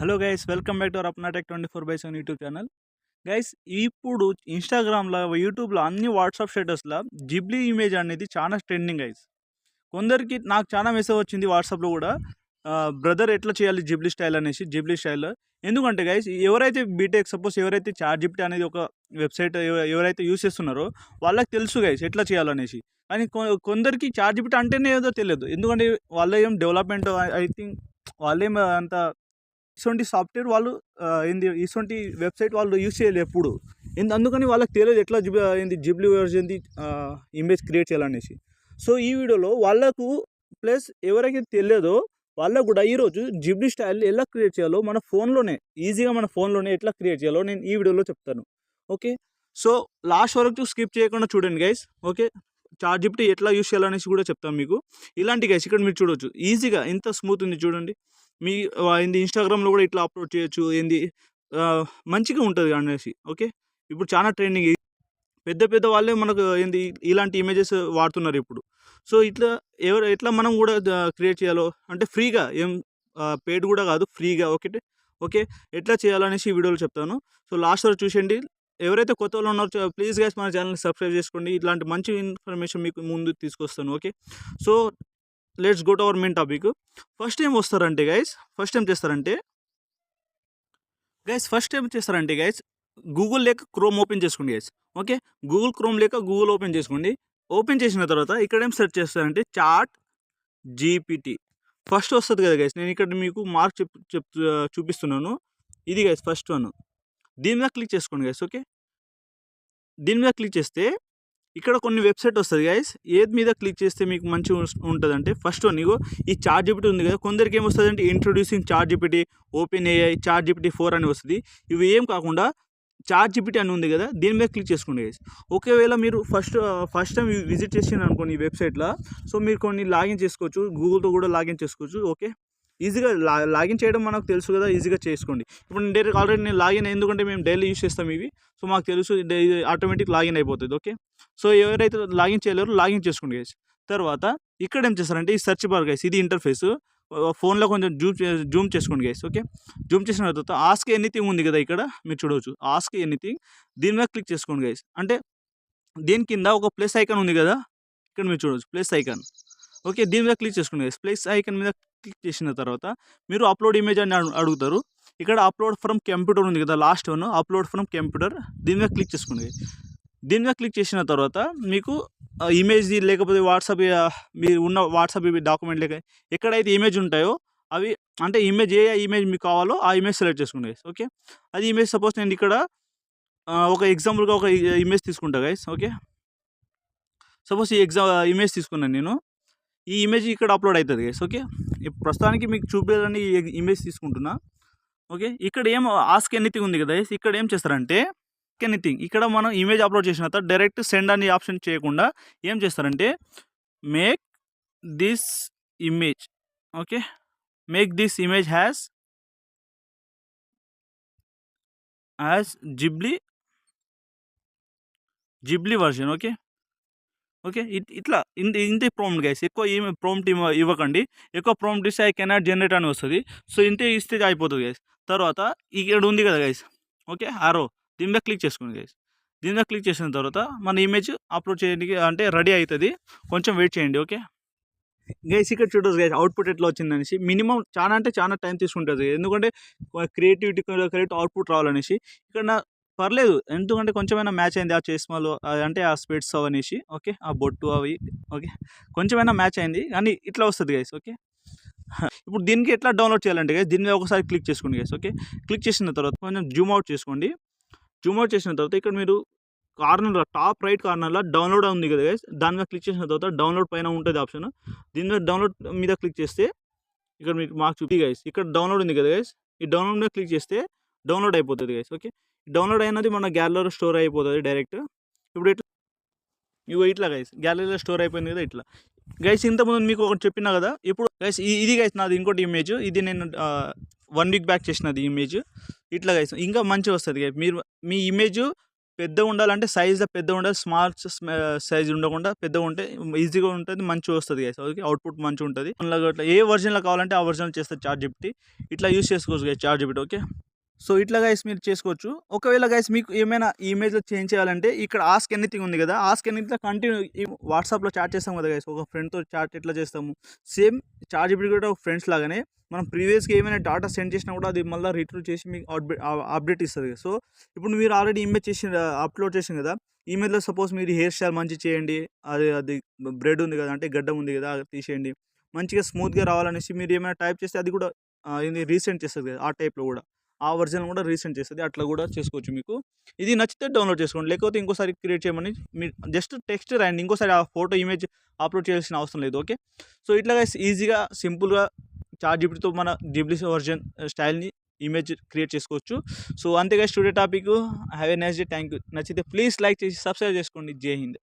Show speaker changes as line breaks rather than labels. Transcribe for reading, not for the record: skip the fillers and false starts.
Hello guys, welcome back to our Apna tech 24/7 YouTube channel. Guys, ఇప్పుడు ఇన్‌స్టాగ్రామ్‌లో, యూట్యూబ్‌లో అన్ని వాట్సాప్ స్టేటస్‌ల జిబ్లీ ఇమేజ్ అనేది చాలా ట్రెండింగ్ గైస్. కొందరికి నాకు చాలా మెసేజ్ వచ్చింది వాట్సాప్‌లో కూడా. బ్రదర్ ఎట్లా చేయాలి జిబ్లీ స్టైల్ అనేసి, జిబ్లీ స్టైల్. ఎందుకంటే గైస్, ఎవరైతే బీటెక్ సపోజ్ ఎవరైతే చాట్‌జిపిటీ అనేది ఒక వెబ్‌సైట్ ఎవరైతే యూజ్ చేస్తున్నారో వాళ్ళకి తెలుసు గైస్ ఎట్లా చేయాలనేసి. కానీ కొందరికి చాట్‌జిపిటీ అంటేనే ఏదో తెలియదు. ఎందుకంటే వాళ్ళేం డెవలప్‌మెంట్ ఐ థింక్ వాళ్ళేం అంత ఇటువంటి సాఫ్ట్‌వేర్ వాళ్ళు ఇటువంటి వెబ్‌సైట్ వాళ్ళు యూజ్ చేయలేదు ఎప్పుడు. అందుకని వాళ్ళకి తెలియదు ఎట్లా జిబ్లీ వెర్షన్‌ది ఇమేజ్ క్రియేట్ చేయాలనేసి. సో, ఈ వీడియోలో వాళ్ళకు ప్లస్ ఎవరైతే తెలియదో వాళ్ళకు కూడా ఈరోజు జిబ్లీ స్టైల్ ఎలా క్రియేట్ చేయాలో మన ఫోన్‌లోనే ఈజీగా మన ఫోన్‌లోనే ఎట్లా క్రియేట్ చేయాలో నేను ఈ వీడియోలో చెప్తాను. ఓకే. సో, లాస్ట్ వరకు స్కిప్ చేయకుండా చూడండి గైస్. ఓకే. చాట్‌జిపిటీ ఎట్లా యూజ్ చేయాలనేసి కూడా చెప్తాను మీకు. ఇలాంటి గైస్ ఇక్కడ మీరు చూడొచ్చు. ఈజీగా ఎంత స్మూత్ ఉంది చూడండి. మీ ఇన్‌స్టాగ్రామ్‌లో కూడా ఇట్లా అప్‌లోడ్ చేయొచ్చు. మంచిగా ఉంటది అనేసి. ఓకే. ఇప్పుడు చాలా ట్రెండింగ్. పెద్ద పెద్ద వాళ్ళే మనకు ఇలాంటి ఇమేజెస్ వాడుతున్నారు ఇప్పుడు. సో, ఎట్లా మనం కూడా క్రియేట్ చేయాలో అంటే ఫ్రీగా పెయిడ్ కూడా కాదు, ఫ్రీగా ఓకే. ఎట్లా చేయాలనేసి ఈ వీడియోలో చెప్తాను. సో, లాస్ట్ వరకు చూసేయండి. ఎవరైతే కొత్తోళ్ళు ఉన్నారో ప్లీజ్ గైస్ మన ఛానల్‌ని సబ్స్క్రైబ్ చేసుకోండి. ఇట్లాంటి మంచి ఇన్ఫర్మేషన్ మీకు ముందుకు తీసుకొస్తాను. Okay. So, let's go to our main topic. First ఏం వస్తారంటే గైస్, ఫస్ట్ ఏం చేస్తారంటే గైస్, గూగుల్ లేక క్రోమ్ ఓపెన్ చేసుకోండి గైస్. ఓకే. గూగుల్ క్రోమ్ లేక గూగుల్ ఓపెన్ చేసుకోండి. ఓపెన్ చేసిన తర్వాత ఇక్కడ ఏం సెర్చ్ చేస్తారంటే చాట్ జీపీటీ ఫస్ట్ వస్తుంది కదా గైస్. నేను ఇక్కడ మీకు మార్క్ చూపిస్తున్నాను. ఇది గైస్ ఫస్ట్ వన్. దీని మీద క్లిక్ చేసుకోండి గైస్. ఓకే. దీని మీద క్లిక్ చేస్తే ఇక్కడ కొన్ని వెబ్సైట్ వస్తుంది గైస్. ఏది మీద క్లిక్ చేస్తే మీకు మంచిగా ఉంటుందంటే ఫస్ట్ వన్ ఇగో ఈ చాట్ జీపీటీ ఉంది కదా. కొందరికి ఏమొస్తుంది అంటే introducing chat GPT, open AI, chat GPT 4 అని వస్తుంది. ఇవి ఏం కాకుండా చాట్ జీపీటీ అని ఉంది కదా, దీని మీద క్లిక్ చేసుకోండి గైస్. ఒకవేళ మీరు ఫస్ట్ టైం విజిట్ చేసిన అనుకోండి ఈ వెబ్సైట్లో, సో మీరు కొన్ని లాగిన్ చేసుకోవచ్చు, గూగుల్తో కూడా లాగిన్ చేసుకోవచ్చు. ఓకే. ఈజీగా లాగిన్ చేయడం మనకు తెలుసు కదా, ఈజీగా చేసుకోండి. ఇప్పుడు నేను డైరెక్ట్ ఆల్రెడీ నేను లాగిన్ ఎందుకంటే మేము డైలీ యూస్ చేస్తాం ఇవి. సో మాకు తెలుసు ఆటోమేటిక్ లాగిన్ అయిపోతుంది. ఓకే. సో ఎవరైతే లాగిన్ చేయలేరో లాగిన్ చేసుకోండి గైస్. తర్వాత ఇక్కడ ఏం చేస్తారంటే ఈ సెర్చ్ బార్ గైస్, ఇది ఇంటర్ఫేస్. ఫోన్లో కొంచెం జూమ్ చేసుకోండి గైస్. ఓకే. జూమ్ చేసిన తర్వాత ఆస్క్ ఎనీథింగ్ ఉంది కదా, ఇక్కడ మీరు చూడవచ్చు ఆస్క్ ఎనీథింగ్. దీని మీద క్లిక్ చేసుకోండి గైస్. అంటే దీని కింద ఒక ప్లస్ ఐకాన్ ఉంది కదా, ఇక్కడ మీరు చూడవచ్చు ప్లస్ ఐకాన్. ఓకే. దీని మీద క్లిక్ చేసుకోండి గైస్. ప్లస్ ఐకాన్ మీద క్లిక్ చేసిన తర్వాత మీరు అప్లోడ్ ఇమేజ్ అని అడుగుతారు. ఇక్కడ అప్లోడ్ ఫ్రమ్ కంప్యూటర్ ఉంది కదా, last one upload from computer. దీని మీద క్లిక్ చేసుకోండి. దీని మీద క్లిక్ చేసిన తర్వాత మీకు ఇమేజ్ది లేకపోతే వాట్సాప్ మీరు ఉన్న వాట్సాప్ డాక్యుమెంట్ లేక ఎక్కడైతే ఇమేజ్ ఉంటాయో అవి అంటే ఏ ఇమేజ్ మీకు కావాలో ఆ ఇమేజ్ సెలెక్ట్ చేసుకోండి గైస్. ఓకే. అది ఇమేజ్ సపోజ్ నేను ఇక్కడ ఒక ఎగ్జాంపుల్గా ఒక ఇమేజ్ తీసుకుంటా గైస్. ఓకే. సపోజ్ ఈ ఇమేజ్ తీసుకున్నాను నేను. ఈ ఇమేజ్ ఇక్కడ అప్లోడ్ అవుతుంది గైస్. ఓకే. ప్రస్తుతానికి మీకు చూపించాలని ఈ ఇమేజ్ తీసుకుంటున్నా. ఓకే. ఇక్కడ ఏం ఆస్క్ ఎనీథింగ్ ఉంది కదా గైస్, ఇక్కడ ఏం చేస్తారంటే ఎనీథింగ్ ఇక్కడ మనం ఇమేజ్ అప్లోడ్ చేసిన తర్వాత డైరెక్ట్ సెండ్ అనే ఆప్షన్ చేయకుండా ఏం చేస్తారంటే make this image. Okay. Make this image has Ghibli version. Okay. Okay. ఇట్లా ఇంతే ప్రాంప్ట్ గైస్. ఎక్కువ ఏమి ప్రాంప్ట్ ఇవ్వకండి. ఎక్కువ ప్రాంప్ట్ ఇస్తే ఐ కెనాట్ జనరేట్ అని వస్తుంది. సో ఇంతే ఇస్తే అయిపోతుంది గైస్. తర్వాత ఇక్కడ ఉంది కదా గైస్. ఓకే. ఆరో దీని మీద క్లిక్ చేసుకోండి గైస్. దీని మీద క్లిక్ చేసిన తర్వాత మన ఇమేజ్ అప్లోడ్ చేయడానికి అంటే రెడీ అవుతుంది. కొంచెం వెయిట్ చేయండి. ఓకే. గైస్ ఇక్కడ చూడొచ్చు గైస్ అవుట్పుట్ ఎట్లా వచ్చిందనేసి. మినిమం చాలా అంటే చాలా టైం తీసుకుంటుంది, ఎందుకంటే క్రియేటివిటీ కరెక్ట్ అవుట్పుట్ రావాలనేసి. ఇక్కడ పర్లేదు ఎందుకంటే కొంచెమైనా మ్యాచ్ అయింది ఆ చేస్మాలు అంటే ఆ స్పెట్స్ అవనేసి. ఓకే. ఆ బొట్టు అవి. ఓకే. కొంచెమైనా మ్యాచ్ అయింది కానీ ఇట్లా వస్తుంది గైస్. ఓకే. ఇప్పుడు దీనికి ఎట్లా డౌన్లోడ్ చేయాలంటే గైస్ దీని మీద ఒకసారి క్లిక్ చేసుకోండి గైస్. ఓకే. క్లిక్ చేసిన తర్వాత కొంచెం జూమ్ అవుట్ చేసుకోండి. జూమ్ అవుట్ చేసిన తర్వాత ఇక్కడ మీరు కార్నర్లో టాప్ రైట్ కార్నర్లో డౌన్లోడ్ ఉంది కదా గైస్, దాని మీద క్లిక్ చేసిన తర్వాత డౌన్లోడ్ పైన ఉంటుంది ఆప్షన్. దీని మీద డౌన్లోడ్ మీద క్లిక్ చేస్తే ఇక్కడ మీకు మార్క్ చూపి గైస్, ఇక్కడ డౌన్లోడ్ ఉంది కదా గైస్, ఈ డౌన్లోడ్ మీద క్లిక్ చేస్తే డౌన్లోడ్ అయిపోతుంది గైస్. ఓకే. డౌన్లోడ్ అయినది మన గ్యాలరీలో స్టోర్ అయిపోతుంది డైరెక్ట్. ఇప్పుడు ఇట్లా గైస్ గ్యాలరీలో స్టోర్ అయిపోయింది కదా ఇట్లా గైస్. ఇంతకుముందు మీకు ఒకటి చెప్పినా కదా. ఇప్పుడు గైస్ ఇది గైస్ నాది ఇంకోటి ఇమేజ్, ఇది నేను 1 వీక్ బ్యాక్ చేసినది ఇమేజ్. ఇట్లా గైస్ ఇంకా మంచిగా వస్తుంది గైస్. మీరు మీ ఇమేజ్ పెద్దగా ఉండాలంటే సైజ్ పెద్దగా ఉండాలి. స్మాల్ సైజ్ ఉండకుండా పెద్దగా ఉంటే ఈజీగా ఉంటుంది, మంచిగా వస్తుంది గైస్. ఓకే, అవుట్పుట్ మంచిగా ఉంటుంది. అట్లా ఏ వర్జన్లో కావాలంటే ఆ వర్జన్లో చేస్తుంది చాట్ జీపీటీ. ఇట్లా యూస్ చేసుకోవచ్చు guys chat GPT. Okay, so ఇట్లా గైస్ మీరు చేసుకోవచ్చు. ఒకవేళ గైస్ మీకు ఏమైనా ఈ ఇమేజ్లో చేంజ్ చేయాలంటే ఇక్కడ ఆస్క్ ఎనీథింగ్ ఉంది కదా, ఆస్క్ ఎనీథింగ్ కంటిన్యూ వాట్సాప్లో చాట్ చేస్తాం కదా గైస్, ఒక ఫ్రెండ్తో చాట్ ఎట్లా చేస్తాము సేమ్ చాట్ జీపీటీ కూడా ఒక ఫ్రెండ్స్ లాగానే మనం ప్రీవియస్గా ఏమైనా డాటా సెండ్ చేసినా కూడా అది మళ్ళీ రిట్రీవ్ చేసి మీకు అప్డేట్ ఇస్తుంది. సో ఇప్పుడు మీరు ఆల్రెడీ ఇమేజ్ చేసి అప్లోడ్ చేసింది కదా, ఇమేజ్లో సపోజ్ మీరు హెయిర్ స్టైల్ మంచిగా చేయండి, అది బ్రెడ్ ఉంది కదా అంటే గడ్డం ఉంది కదా అది తీసేయండి, మంచిగా స్మూత్గా రావాలనేసి మీరు ఏమైనా టైప్ చేస్తే అది కూడా ఇది రీసెంట్ చేస్తుంది కదా, ఆ టైప్లో కూడా ఆ వర్జన్ కూడా రీసెంట్ చేస్తుంది. అట్లా కూడా చేసుకోవచ్చు మీకు. ఇది నచ్చితే డౌన్లోడ్ చేసుకోండి, లేకపోతే ఇంకోసారి క్రియేట్ చేయమని మీరు జస్ట్ టెక్స్ట్ రాయండి, ఇంకోసారి ఆ ఫోటో ఇమేజ్ అప్లోడ్ చేయాల్సిన అవసరం లేదు. ఓకే, సో ఇట్లా ఈజీగా సింపుల్గా చాట్ జీపీటీతో మన జిబ్లీస్ వర్జన్ స్టైల్ని ఇమేజ్ క్రియేట్ చేసుకోవచ్చు. సో అంతేగా studio topic. Have a nice day. Thank you. నచ్చితే ప్లీజ్ లైక్ చేసి సబ్స్క్రైబ్ చేసుకోండి. జై హింద్.